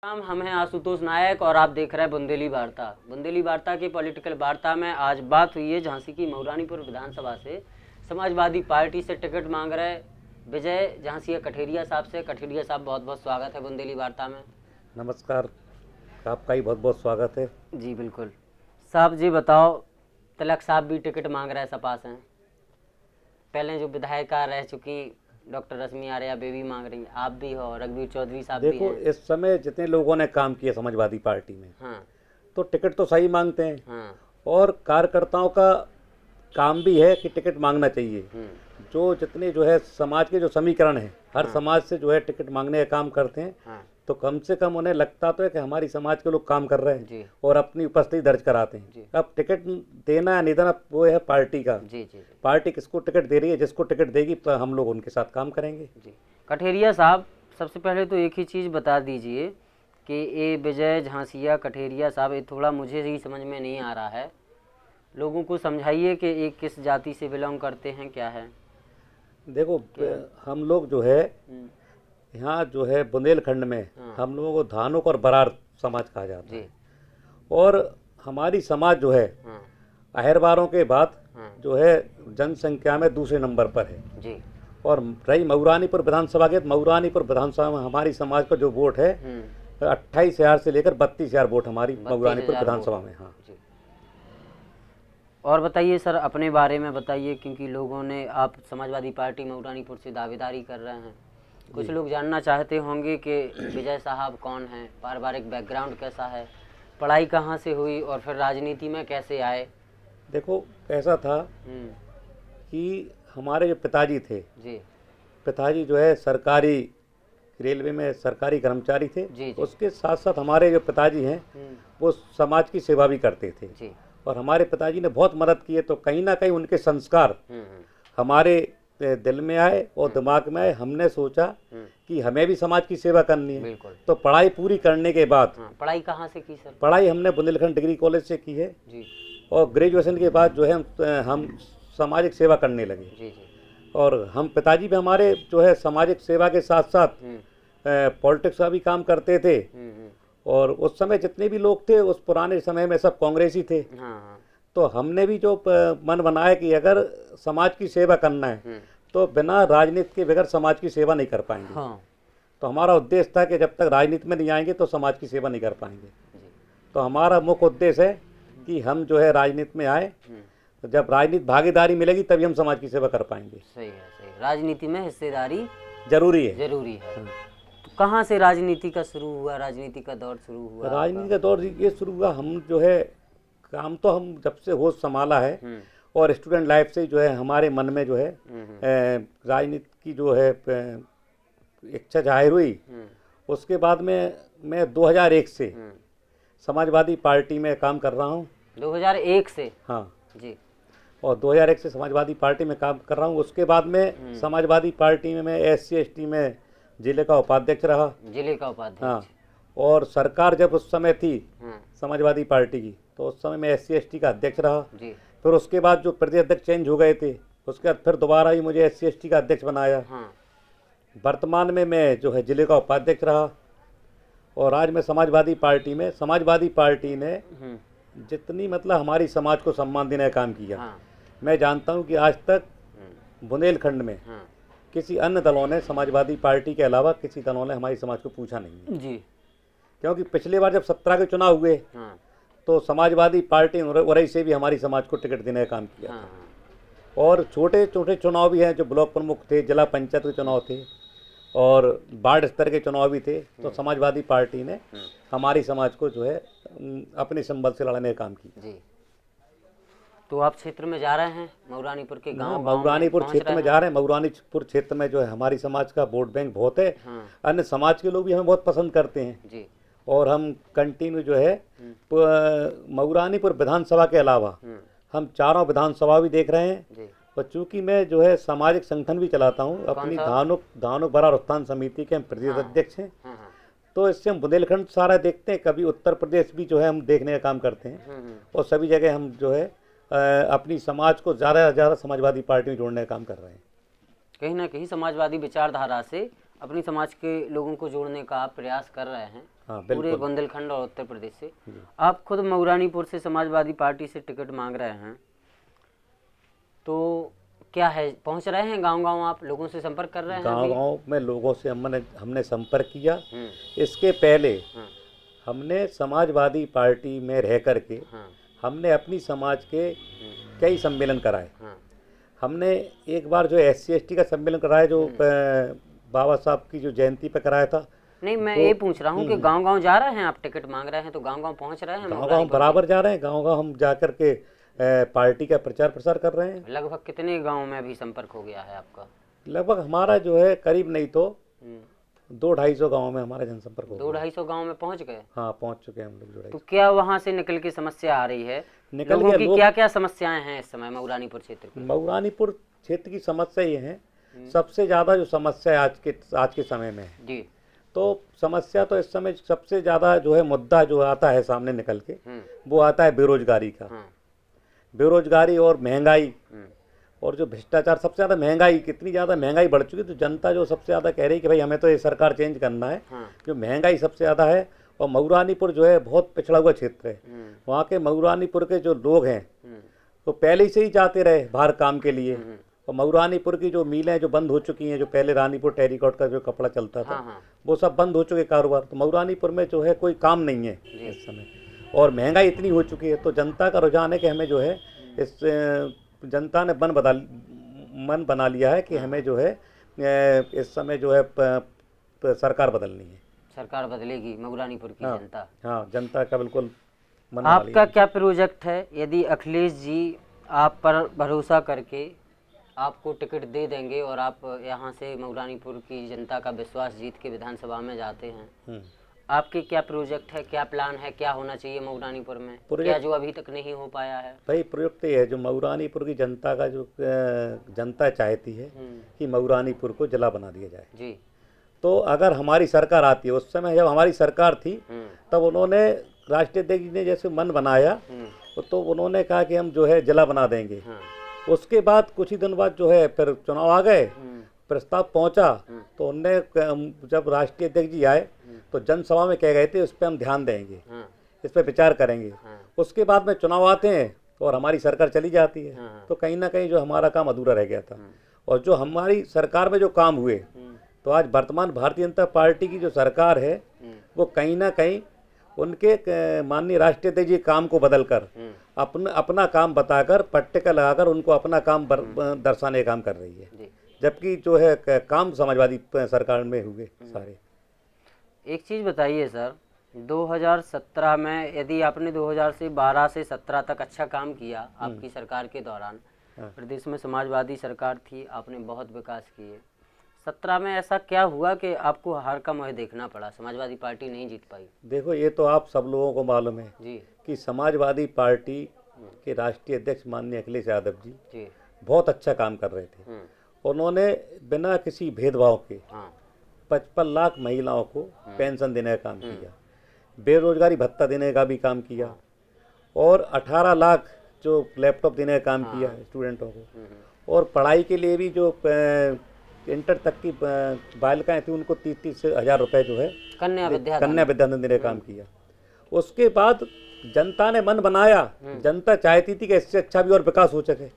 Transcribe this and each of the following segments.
हम हैं आशुतोष नायक और आप देख रहे हैं बुंदेली वार्ता। बुंदेली वार्ता की पॉलिटिकल वार्ता में आज बात हुई है झांसी की मऊरानीपुर विधानसभा से समाजवादी पार्टी से टिकट मांग रहे विजय झांसी कठेरिया साहब से। कठेरिया साहब, बहुत बहुत स्वागत है बुंदेली वार्ता में। नमस्कार, आपका ही बहुत बहुत स्वागत है। जी बिल्कुल। साहब जी बताओ, तिलक साहब भी टिकट मांग रहे हैं सपा से, पहले जो विधायिका रह चुकी डॉक्टर रश्मि आर्या बेबी मांग रही हैं, आप भी हो, रघुवीर चौधरी साहब भी हैं। देखो, इस समय जितने लोगों ने काम किया समाजवादी पार्टी में, हाँ, तो टिकट तो सही मांगते हैं। हाँ, और कार्यकर्ताओं का काम भी है कि टिकट मांगना चाहिए। जो जितने जो है समाज के जो समीकरण है, हर समाज से जो है टिकट मांगने का काम करते हैं। हाँ, तो कम से कम उन्हें लगता तो है कि हमारी समाज के लोग काम कर रहे हैं जी, और अपनी उपस्थिति दर्ज कराते हैं। जी। अब टिकट देना या नहीं देना वो है पार्टी का। जी, जी, जी, पार्टी किसको टिकट दे रही है, जिसको टिकट देगी तो हम लोग उनके साथ काम करेंगे। जी। कठेरिया साहब, सबसे पहले तो एक ही चीज़ बता दीजिए कि ये विजय झांसिया कठेरिया साहब, ये थोड़ा मुझे ही समझ में नहीं आ रहा है, लोगों को समझाइए कि ये किस जाति से बिलोंग करते हैं, क्या है। देखो, हम लोग जो है यहाँ जो है बुंदेलखंड में हम लोगों को धानुक और बरार समाज कहा जाता जी, है। और हमारी समाज जो है हाँ, अहरवारों के बाद हाँ, जो है जनसंख्या में दूसरे नंबर पर है। जी, और रही मऊरानीपुर विधानसभा के, मऊरानीपुर विधानसभा में हमारी समाज का जो वोट है 28,000 से लेकर 32,000 वोट हमारी मऊरानीपुर विधानसभा में। हाँ जी। और बताइए सर, अपने बारे में बताइए, क्योंकि लोगों ने, आप समाजवादी पार्टी मऊरानीपुर से दावेदारी कर रहे हैं, कुछ लोग जानना चाहते होंगे कि विजय साहब कौन हैं, पारिवारिक बैकग्राउंड कैसा है, पढ़ाई कहाँ से हुई और फिर राजनीति में कैसे आए। देखो, ऐसा था कि हमारे जो पिताजी थे, जी, पिताजी जो है सरकारी रेलवे में सरकारी कर्मचारी थे। जी, जी। उसके साथ साथ हमारे जो पिताजी हैं वो समाज की सेवा भी करते थे। जी, और हमारे पिताजी ने बहुत मदद की है। तो कहीं ना कहीं उनके संस्कार हमारे दिल में आए और दिमाग में आए। हमने सोचा कि हमें भी समाज की सेवा करनी है। बिल्कुल। तो पढ़ाई पूरी करने के बाद, पढ़ाई कहाँ से की सर? पढ़ाई हमने बुंदेलखंड डिग्री कॉलेज से की है। जी, और ग्रेजुएशन के बाद जो है हम सामाजिक सेवा करने लगे। जी, जी, और हम पिताजी भी हमारे जो है सामाजिक सेवा के साथ साथ पॉलिटिक्स का भी काम करते थे। और उस समय जितने भी लोग थे उस पुराने समय में सब कांग्रेसी थे। हाँ, तो हमने भी जो मन बनाया कि अगर समाज की सेवा करना है तो बिना राजनीति के बगैर समाज की सेवा नहीं कर पाएंगे। हाँ, तो हमारा उद्देश्य था कि जब तक राजनीति में नहीं आएंगे तो समाज की सेवा नहीं कर पाएंगे। जी, तो हमारा मुख्य उद्देश्य है कि हम जो है राजनीति में आए। तो जब राजनीति भागीदारी मिलेगी तभी हम समाज की सेवा कर पाएंगे। सही है, सही है। राजनीति में हिस्सेदारी जरूरी है। जरूरी है। तो कहाँ से राजनीति का शुरू हुआ, राजनीति का दौर शुरू हुआ? राजनीति का दौर ये शुरू हुआ, हम जो है काम तो हम जब से होश संभाला है और स्टूडेंट लाइफ से जो है हमारे मन में जो है राजनीति की जो है इच्छा जाहिर हुई। उसके बाद में मैं 2001 से समाजवादी पार्टी में काम कर रहा हूँ। 2001 से? हाँ जी। और 2001 से समाजवादी पार्टी में काम कर रहा हूँ। उसके बाद में समाजवादी पार्टी में मैं SC/ST में जिले का उपाध्यक्ष रहा। जिले का उपाध्यक्ष? हाँ। और सरकार जब उस समय थी समाजवादी पार्टी की, तो उस समय मैं SC/ST का अध्यक्ष रहा। जी। फिर उसके बाद जो प्रदेश अध्यक्ष चेंज हो गए थे, उसके बाद फिर दोबारा ही मुझे SC/ST का अध्यक्ष बनाया। वर्तमान में मैं जो है जिले का उपाध्यक्ष रहा। और आज मैं समाजवादी पार्टी ने जितनी मतलब हमारी समाज को सम्मान देने का काम किया, मैं जानता हूं कि आज तक बुंदेलखंड में किसी अन्य दलों ने समाजवादी पार्टी के अलावा किसी दलों ने हमारी समाज को पूछा नहीं है। जी। क्योंकि पिछली बार जब 17 के चुनाव हुए तो समाजवादी पार्टी उरई से भी हमारी समाज को टिकट देने का काम किया था। और छोटे छोटे चुनाव भी हैं, जो ब्लॉक प्रमुख थे, जिला पंचायत के चुनाव थे और वार्ड स्तर के चुनाव भी थे। तो समाजवादी पार्टी ने हमारी समाज को जो है अपने संबल से लड़ने का काम किया। जी। तो आप क्षेत्र में जा रहे हैं, मऊरानीपुर के गांव? मऊरानीपुर क्षेत्र में जा रहे हैं। मऊरानीपुर क्षेत्र में जो है हमारी समाज का वोट बैंक बहुत है। अन्य समाज के लोग भी हमें बहुत पसंद करते हैं। जी। और हम कंटिन्यू जो है मऊरानीपुर विधानसभा के अलावा हम चारों विधानसभा भी देख रहे हैं। और चूंकि मैं जो है सामाजिक संगठन भी चलाता हूँ, अपनी धानुक बरार उत्थान समिति के हम प्रदेश अध्यक्ष हैं। तो इससे हम बुंदेलखंड सारा देखते हैं, कभी उत्तर प्रदेश भी जो है हम देखने का काम करते हैं। और सभी जगह हम जो है अपनी समाज को ज़्यादा से ज़्यादा समाजवादी पार्टी में जोड़ने का काम कर रहे हैं। कहीं ना कहीं समाजवादी विचारधारा से अपनी समाज के लोगों को जोड़ने का आप प्रयास कर रहे हैं। हाँ, पूरे बिल्कुल। बुंदेलखंड और उत्तर प्रदेश से। आप खुद मऊरानीपुर से समाजवादी पार्टी से टिकट मांग रहे हैं, तो क्या है, पहुंच रहे हैं गांव-गांव, आप लोगों से संपर्क कर रहे हैं? गांव-गांव में लोगों से हमने संपर्क किया। हम्म, इसके पहले हाँ, हमने समाजवादी पार्टी में रह करके हाँ, हमने अपनी समाज के कई सम्मेलन कराए। हाँ, हमने एक बार जो SC/ST का सम्मेलन कराया, जो बाबा साहब की जो जयंती पे कराया था। नहीं, मैं ये पूछ रहा हूँ कि गांव-गांव जा रहे हैं, आप टिकट मांग रहे हैं तो गांव-गांव पहुंच रहे हैं? गाँव गाँव बराबर जा रहे हैं, गाँव गाँव हम जा करके पार्टी का प्रचार प्रसार कर रहे हैं। लगभग कितने गांव में अभी संपर्क हो गया है आपका? लगभग हमारा जो है करीब नहीं तो 200-250 गाँव में हमारा जनसंपर्क हो गया। 200-250 गांव में पहुंच गए? हाँ, पहुंच चुके हैं हम लोग। तो क्या वहां से निकल के समस्या आ रही है? निकल लोगों के की क्या क्या समस्याएं हैं इस समय मऊरानीपुर क्षेत्र की? मऊरानीपुर क्षेत्र की समस्या ये है, सबसे ज़्यादा जो समस्या है आज के समय में है, जी, तो समस्या तो इस समय सबसे ज़्यादा जो है मुद्दा जो आता है सामने निकल के, वो आता है बेरोजगारी का। बेरोजगारी और महंगाई, और जो भ्रष्टाचार, सबसे ज़्यादा महंगाई, कितनी ज़्यादा महंगाई बढ़ चुकी है, तो जनता जो सबसे ज़्यादा कह रही है कि भाई हमें तो ये सरकार चेंज करना है। जो महंगाई सबसे ज़्यादा है, और मऊरानीपुर जो है बहुत पिछड़ा हुआ क्षेत्र है। वहाँ के मऊरानीपुर के जो लोग हैं वो पहले ही से ही जाते रहे बाहर काम के लिए, और मऊरानीपुर की जो मिलें जो बंद हो चुकी हैं, जो पहले रानीपुर टेरिकॉट का जो कपड़ा चलता था, वो सब बंद हो चुके कारोबार। तो मऊरानीपुर में जो है कोई काम नहीं है इस समय, और महंगाई इतनी हो चुकी है, तो जनता का रुझान है कि हमें जो है इस जनता ने मन बना लिया है कि हमें जो है इस समय जो है सरकार बदलनी है। सरकार बदलेगी मऊरानीपुर की जनता? हाँ, जनता का बिल्कुल मन बना लिया। आपका क्या प्रोजेक्ट है? यदि अखिलेश जी आप पर भरोसा करके आपको टिकट दे देंगे और आप यहाँ से मऊरानीपुर की जनता का विश्वास जीत के विधानसभा में जाते हैं, आपके क्या प्रोजेक्ट है, क्या प्लान है, क्या होना चाहिए मऊरानीपुर में, क्या जो अभी तक नहीं हो पाया है? भाई, प्रोजेक्ट ये है, जो मऊरानीपुर की जनता का जो जनता चाहती है कि मऊरानीपुर को जिला बना दिया जाए जी। तो अगर हमारी सरकार आती है, उस समय जब हमारी सरकार थी तब उन्होंने, राष्ट्रीय अध्यक्ष जी ने जैसे मन बनाया तो उन्होंने कहा कि हम जो है जिला बना देंगे। उसके बाद कुछ ही दिन बाद जो है फिर चुनाव आ गए, प्रस्ताव पहुंचा, तो उनने जब राष्ट्रीय अध्यक्ष जी आए तो जनसभा में कह गए थे उस पर हम ध्यान देंगे, इस पर विचार करेंगे। उसके बाद में चुनाव आते हैं और हमारी सरकार चली जाती है, तो कहीं ना कहीं जो हमारा काम अधूरा रह गया था। और जो हमारी सरकार में जो काम हुए, तो आज वर्तमान भारतीय जनता पार्टी की जो सरकार है वो कहीं ना कहीं उनके माननीय राष्ट्रीय अध्यक्ष जी काम को बदलकर अपना काम बताकर, पट्टिका लगाकर उनको अपना काम दर्शाने का काम कर रही है, जबकि जो है काम समाजवादी सरकार में हुए सारे। एक चीज़ बताइए सर, 2017 में यदि आपने 2000 से 12 से 17 तक अच्छा काम किया आपकी सरकार के दौरान, प्रदेश में समाजवादी सरकार थी, आपने बहुत विकास किए, 17 में ऐसा क्या हुआ कि आपको हार का मुँह देखना पड़ा, समाजवादी पार्टी नहीं जीत पाई? देखो, ये तो आप सब लोगों को मालूम है जी कि समाजवादी पार्टी के राष्ट्रीय अध्यक्ष माननीय अखिलेश यादव जी बहुत अच्छा काम कर रहे थे। उन्होंने बिना किसी भेदभाव के 55 लाख महिलाओं को पेंशन देने का काम किया, बेरोजगारी भत्ता देने का भी काम किया, और 18 लाख जो लैपटॉप देने का काम किया स्टूडेंटों को, और पढ़ाई के लिए भी जो इंटर तक की बालिकाएं थी उनको 30-30 हज़ार रुपये जो है कन्या विद्याधन देने का काम किया। उसके बाद जनता ने मन बनाया, जनता चाहती थी कि इससे अच्छा भी और विकास हो सके।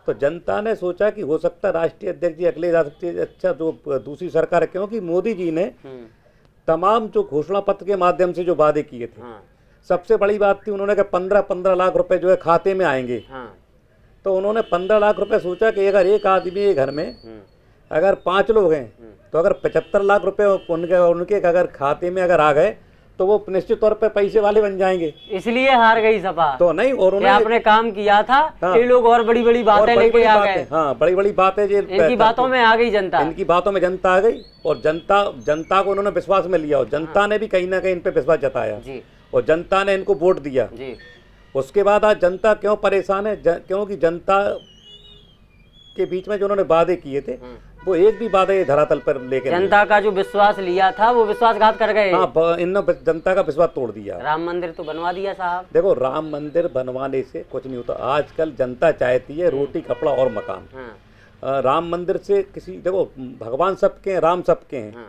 तो जनता ने सोचा कि हो सकता है राष्ट्रीय अध्यक्ष जी अखिलेश यादव से अच्छा जो दूसरी सरकार है, क्योंकि मोदी जी ने तमाम जो घोषणा पत्र के माध्यम से जो वादे किए थे, सबसे बड़ी बात थी उन्होंने कहा 15-15 लाख रुपए जो है खाते में आएंगे। तो उन्होंने 15 लाख रुपए सोचा कि अगर एक आदमी एक घर में अगर 5 लोग हैं तो अगर 75 लाख रुपए उनके अगर खाते में अगर आ गए तो वो निश्चित तौर पे पैसे वाले बन जाएंगे। इसलिए हार गई सपा तो नहीं, और उन्होंने आपने काम किया था। ये लोग और बड़ी बड़ी बातें लेके आ गए। हाँ, बड़ी बड़ी बातें, इनकी बातों में आ गई जनता, इनकी बातों में जनता आ गई, और जनता को उन्होंने विश्वास में लिया, और जनता ने भी कहीं ना कहीं इन पे विश्वास जताया, और जनता ने इनको वोट दिया। उसके बाद आज जनता क्यों परेशान है? क्योंकि जनता के बीच में जो उन्होंने वादे किए थे वो एक भी वादे धरातल पर लेके, जनता का जो विश्वास लिया था वो विश्वासघात कर गए। हाँ, इन्होंने जनता का विश्वास तोड़ दिया। राम मंदिर तो बनवा दिया साहब। देखो, राम मंदिर बनवाने से कुछ नहीं होता। आजकल जनता चाहती है रोटी, कपड़ा और मकान। राम मंदिर से किसी, देखो भगवान सबके हैं, राम सबके हैं।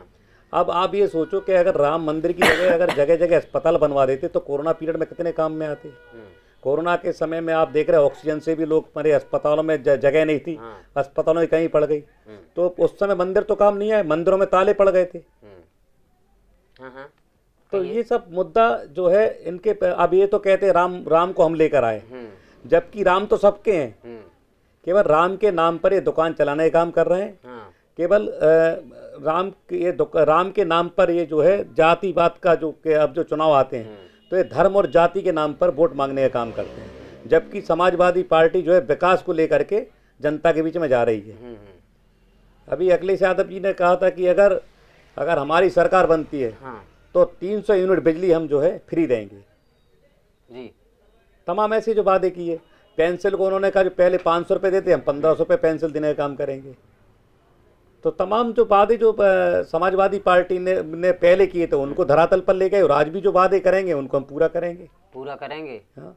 अब आप ये सोचो कि अगर राम मंदिर की जगह अगर जगह जगह अस्पताल बनवा देते तो कोरोना पीरियड में कितने काम में आते। कोरोना के समय में आप देख रहे हैं ऑक्सीजन से भी लोग मरे, अस्पतालों में जगह नहीं थी, अस्पतालों में कहीं पड़ गई, तो उस समय मंदिर तो काम नहीं आए, मंदिरों में ताले पड़ गए थे। तो ये सब मुद्दा जो है इनके अब ये तो कहते हैं राम को हम लेकर आए, जबकि राम तो सबके हैं, केवल राम के नाम पर ये दुकान चलाने का काम कर रहे हैं। केवल राम के नाम पर ये जो है जातिवाद का जो अब जो चुनाव आते हैं तो ये धर्म और जाति के नाम पर वोट मांगने का काम करते हैं, जबकि समाजवादी पार्टी जो है विकास को लेकर के जनता के बीच में जा रही है। अभी अखिलेश यादव जी ने कहा था कि अगर हमारी सरकार बनती है तो 300 यूनिट बिजली हम जो है फ्री देंगे जी। तमाम ऐसे जो वादे किए। पेंसिल को उन्होंने कहा जो पहले 500 रुपये देते हम 1500 रुपये पेंसिल देने का काम करेंगे। तो तमाम जो वादे जो समाजवादी पार्टी ने पहले किए थे उनको धरातल पर ले गए, और आज भी जो वादे करेंगे उनको हम पूरा करेंगे। हाँ।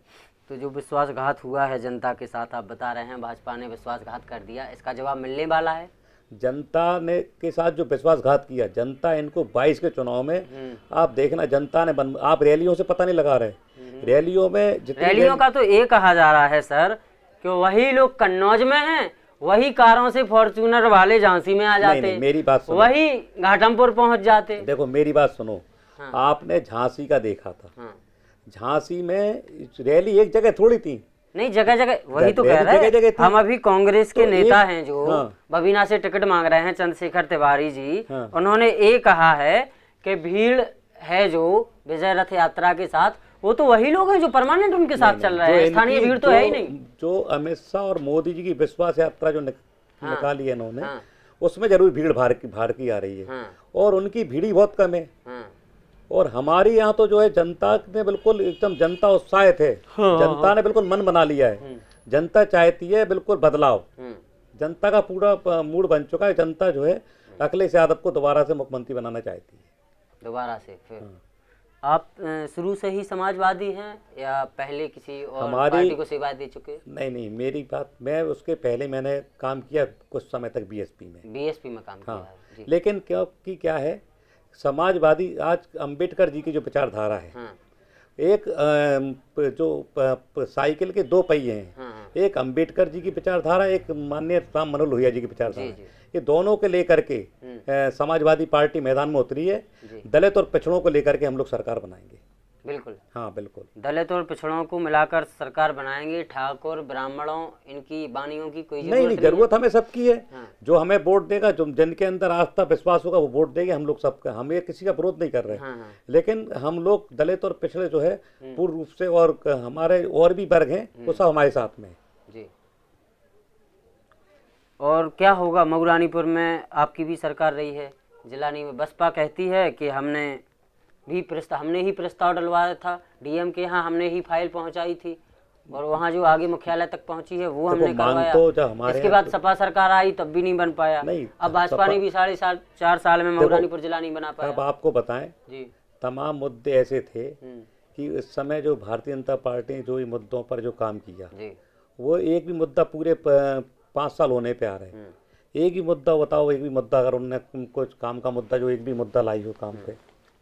तो जो विश्वासघात हुआ है जनता के साथ, आप बता रहे हैं भाजपा ने विश्वासघात कर दिया, इसका जवाब मिलने वाला है। जनता ने के साथ जो विश्वासघात किया, जनता इनको 22 के चुनाव में आप देखना, जनता ने आप रैलियों से पता नहीं लगा रहे, रैलियों में रैलियों का तो ये कहा जा रहा है सर कि वही लोग कन्नौज में हैं, वही कारों से फॉर्च्यूनर वाले झांसी में आ जाते। नहीं, मेरी बात सुनो, वही घाटमपुर पहुंच जाते। देखो मेरी बात सुनो। हाँ। आपने झांसी का देखा था। हाँ। झांसी में रैली एक जगह थोड़ी थी, नहीं जगह जगह, वही तो कह रहे हैं हम। अभी कांग्रेस के नेता हैं जो बबीना से टिकट मांग रहे हैं, चंद्रशेखर तिवारी जी, उन्होंने ये कहा है कि भीड़ है जो विजय रथ यात्रा के साथ, वो तो वही लोग हैं जो परमानेंट उनके साथ चल रहे हैं, स्थानीय भीड़ तो है ही नहीं। जो अमित शाह और मोदी जी की विश्वास यात्रा जो निकाली है इन्होंने, उसमें जरूर भीड़ भाड़ की आ रही है, और उनकी भीड़ ही बहुत कम है। और हमारी यहाँ तो जो है जनता ने बिल्कुल एकदम, जनता उत्साहित है। जनता ने बिल्कुल मन बना लिया है, जनता चाहती है बिल्कुल बदलाव, जनता का पूरा मूड बन चुका है। जनता जो है अखिलेश यादव को दोबारा से मुख्यमंत्री बनाना चाहती है। दोबारा से फिर आप शुरू से ही समाजवादी हैं या पहले किसी और पार्टी को सेवा दे चुके? नहीं, मेरी बात, मैं उसके पहले मैंने काम किया कुछ समय तक बीएसपी में काम किया है। लेकिन क्योंकि क्या है, समाजवादी आज अंबेडकर जी की जो विचारधारा है, एक जो साइकिल के दो पहिए हैं, एक अंबेडकर जी की विचारधारा, एक माननीय राम मनोहर लोहिया जी की विचारधारा, ये दोनों के लेकर के समाजवादी पार्टी मैदान में उतरी है। दलित और पिछड़ों को लेकर के हम लोग सरकार बनाएंगे। बिल्कुल, हाँ बिल्कुल, दलित और पिछड़ों को मिलाकर सरकार बनाएंगे। ठाकुर ब्राह्मणों इनकी बानियों की कोई नहीं, जरूरत हमें सबकी है। जो हमें वोट देगा, जो जिनके अंदर आस्था विश्वास होगा वो वोट देंगे। हम लोग सबका, हम ये किसी का विरोध नहीं कर रहे, लेकिन हम लोग दलित और पिछड़े जो है पूर्ण रूप से, और हमारे और भी वर्ग हैं वो सब हमारे साथ में जी। और क्या होगा मऊरानीपुर में? आपकी भी सरकार रही है, जिलानी में बसपा कहती है कि हमने ही प्रस्ताव डलवाया था डीएम के यहाँ, हमने ही फाइल पहुंचाई थी, और वहाँ जो आगे मुख्यालय तक पहुंची है वो हमने करवाया। तो इसके बाद सपा सरकार आई तब भी नहीं बन पाया। अब भाजपा ने भी 4.5 साल में मऊरानीपुर जिला नहीं बना पाया। अब आपको बताएं जी, तमाम मुद्दे ऐसे थे कि इस समय जो भारतीय जनता पार्टी ने जो मुद्दों पर जो काम किया, वो एक भी मुद्दा पूरे 5 साल होने पे आ रहे हैं, एक ही मुद्दा बताओ, एक भी मुद्दा अगर उन्होंने कुछ काम का मुद्दा जो एक भी मुद्दा लाई हो काम पे।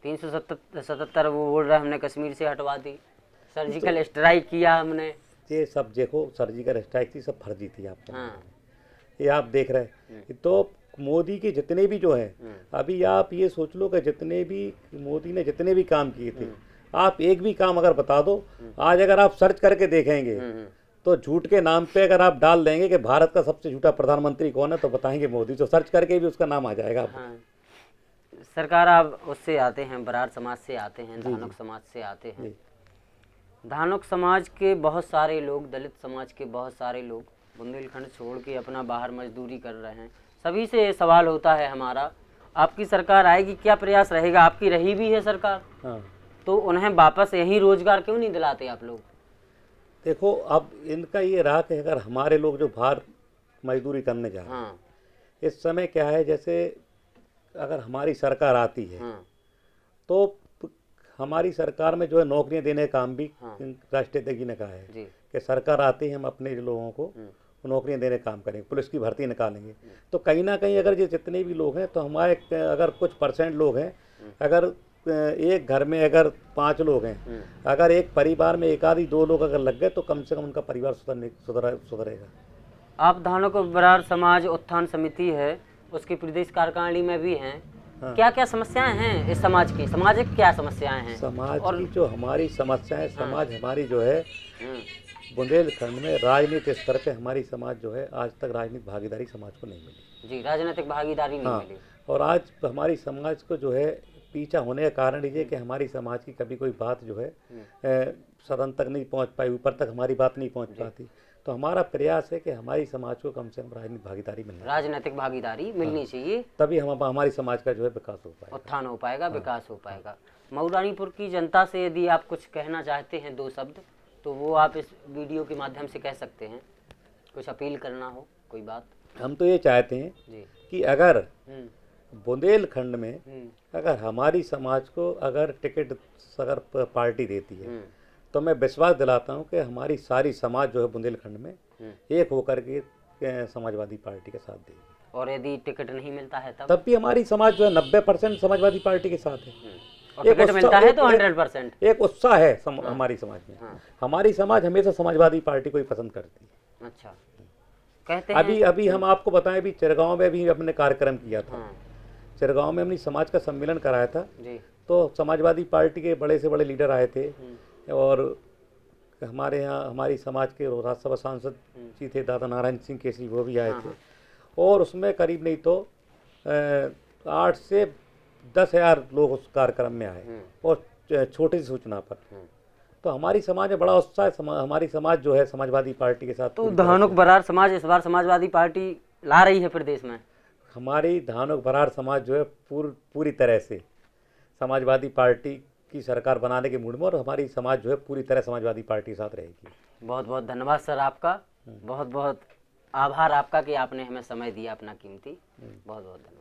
377 वो बोल रहे हमने कश्मीर से हटवा दी, सर्जिकल स्ट्राइक किया हमने। ये सब देखो, सर्जिकल स्ट्राइक थी, सब फर्जी थी। आपको ये आप देख रहे हैं। तो मोदी के जितने भी जो हैं, अभी आप ये सोच लो कि जितने भी मोदी ने जितने भी काम किए थे, आप एक भी काम अगर बता दो, आज अगर आप सर्च करके देखेंगे तो झूठ के नाम पे अगर आप डाल देंगे कि भारत का सबसे झूठा प्रधानमंत्री कौन है, तो बताएंगे मोदी। तो सर्च करके भी उसका नाम आ जाएगा। सरकार आप उससे आते हैं, बरार समाज से आते हैं, धानुक समाज से आते हैं। धानुक समाज के बहुत सारे लोग, दलित समाज के बहुत सारे लोग बुंदेलखंड छोड़ के अपना बाहर मजदूरी कर रहे हैं। सभी से सवाल होता है हमारा, आपकी सरकार आएगी, क्या प्रयास रहेगा? आपकी रही भी है सरकार, तो उन्हें वापस यही रोजगार क्यों नहीं दिलाते आप लोग? देखो, अब इनका ये रहा कि अगर हमारे लोग जो बाहर मजदूरी करने जा रहे हैं, इस समय क्या है, जैसे अगर हमारी सरकार आती है तो हमारी सरकार में जो है नौकरियां देने का काम भी राष्ट्रीय अध्यक्ष जी ने कहा है कि सरकार आती है, हम अपने लोगों को नौकरियां देने का काम करेंगे, पुलिस की भर्ती निकालेंगे। तो कहीं ना कहीं अगर ये जितने भी लोग हैं तो हमारे अगर कुछ परसेंट लोग हैं, अगर एक घर में अगर 5 लोग हैं, अगर एक परिवार में एक आदि 2 लोग अगर लग गए तो कम से कम उनका परिवार सुधरेगा। आप धानुक बरार समाज उत्थान समिति है, उसकी प्रदेश कार्यकारिणी में भी हैं। हाँ। क्या क्या समस्याएं हैं इस समाज की, सामाजिक क्या समस्याएं हैं? समाज की जो हमारी समस्याएं, समाज हमारी जो है बुंदेलखंड में राजनीतिक स्तर पे हमारी समाज जो है आज तक राजनीतिक भागीदारी समाज को नहीं मिली जी, राजनीतिक भागीदारी नहीं मिली। और आज हमारी समाज को जो है पीछा होने का कारण ये कि हमारी समाज की कभी कोई बात जो है सदन तक नहीं पहुंच पाई, ऊपर तक हमारी बात नहीं पहुंच पाती। तो हमारा प्रयास है कि हमारी समाज को कम से कम राजनीतिक भागीदारी मिलनी, राजनीतिक भागीदारी मिलनी चाहिए, तभी हमारी समाज का जो है विकास हो पाएगा, उत्थान हो पाएगा, विकास हो पाएगा। मऊरानीपुर की जनता से यदि आप कुछ कहना चाहते हैं 2 शब्द, तो वो आप इस वीडियो के माध्यम से कह सकते हैं। कुछ अपील करना हो, कोई बात? हम तो ये चाहते हैं जी कि अगर बुंदेलखंड में अगर हमारी समाज को अगर टिकट अगर पार्टी देती है तो मैं विश्वास दिलाता हूं कि हमारी सारी समाज जो है बुंदेलखंड में एक होकर के समाजवादी पार्टी के साथ देगी। और यदि टिकट नहीं मिलता है तब भी हमारी समाज जो है 90% समाजवादी पार्टी के साथ है। और टिकट मिलता है तो 100%। एक उत्साह है हमारी समाज में। हमारी समाज हमेशा समाजवादी पार्टी को ही पसंद करती है। अच्छा, कहते हैं अभी हम आपको बताएं, अभी चिरगांव में भी हमने कार्यक्रम किया था। चिरगांव में हमने समाज का सम्मेलन कराया था जी। तो समाजवादी पार्टी के बड़े से बड़े लीडर आए थे और हमारे यहाँ हमारी समाज के राज्यसभा सांसद जी थे दादा नारायण सिंह केसरी, वो भी आए थे। और उसमें करीब नहीं तो 8 से 10,000 लोग उस कार्यक्रम में आए और छोटी सी सूचना पर। तो हमारी समाज में बड़ा उत्साह है, हमारी समाज जो है समाजवादी पार्टी के साथ। तो धानुक बरार समाज इस बार समाजवादी पार्टी ला रही है प्रदेश में? हमारी धानुक बरार समाज जो है पूरी तरह से समाजवादी पार्टी की सरकार बनाने के मूड में, और हमारी समाज जो है पूरी तरह समाजवादी पार्टी के साथ रहेगी। बहुत बहुत धन्यवाद सर आपका, बहुत बहुत आभार आपका कि आपने हमें समय दिया अपना कीमती। बहुत बहुत धन्यवाद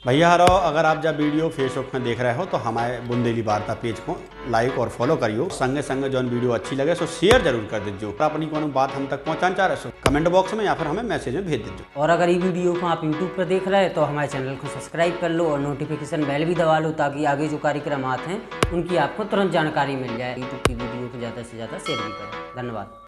भैया। हरो अगर आप जब वीडियो फेसबुक में देख रहे हो तो हमारे बुंदेली वार्ता पेज को लाइक और फॉलो करियो। संगे संगे जो वीडियो अच्छी लगे सो शेयर जरूर कर दीजिए। अपनी कोनो बात हम तक पहुँचाना चाह रहे हो कमेंट बॉक्स में या फिर हमें मैसेज में भेज दीजिए। और अगर ये वीडियो को आप यूट्यूब पर देख रहे हैं तो हमारे चैनल को सब्सक्राइब कर लो और नोटिफिकेशन बेल भी दबा लो, ताकि आगे जो कार्यक्रम आते हैं उनकी आपको तुरंत जानकारी मिल जाए। यूट्यूब की वीडियो को ज़्यादा से ज़्यादा शेयर भी करें। धन्यवाद।